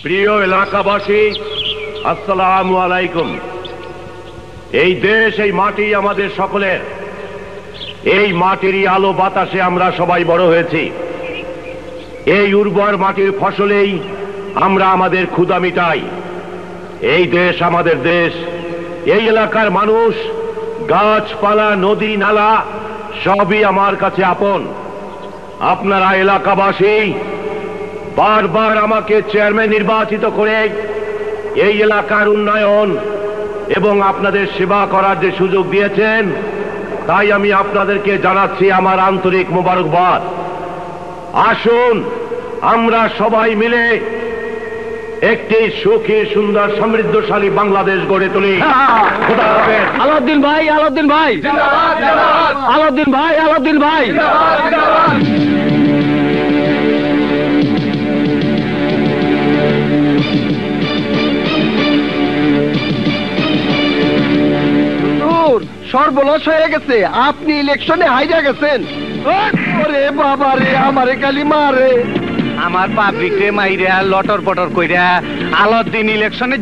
প্রিয় এলাকাবাসী, আসসালামু আলাইকুম। এই দেশ, এই মাটি আমাদের সকলের। এই মাটিরই আলো বাতাসে আমরা সবাই বড় হয়েছি। এই উর্বর মাটির ফসলেই আমরা আমাদের ক্ষুধা মিটাই। এই দেশ আমাদের দেশ। এই এলাকার মানুষ, গাছপালা, নদী নালা সবই আমার কাছে আপন। আপনারা এলাকাবাসী বারবার আমাকে চেয়ারম্যান নির্বাচিত করে এই এলাকার উন্নয়ন এবং আপনাদের সেবা করার যে সুযোগ দিয়েছেন, তাই আমি আপনাদেরকে জানাচ্ছি আমার আন্তরিক মোবারকবাদ। আসুন আমরা সবাই মিলে একটি সুখী, সুন্দর, সমৃদ্ধশালী বাংলাদেশ গড়ে তুলি। আলাউদ্দিন ভাই, আলাউদ্দিন ভাই, আলাউদ্দিন ভাই, আলাউদ্দিন ভাই। সর্বনাশ হয়ে গেছে, আপনি ইলেকশনে হাইরা গেছেন। ওরে বাবা রে, আমারে খালি মারে। আমার পাবলিক রে মাইরা লটর পটর কইরা আলাউদ্দিন ইলেকশনে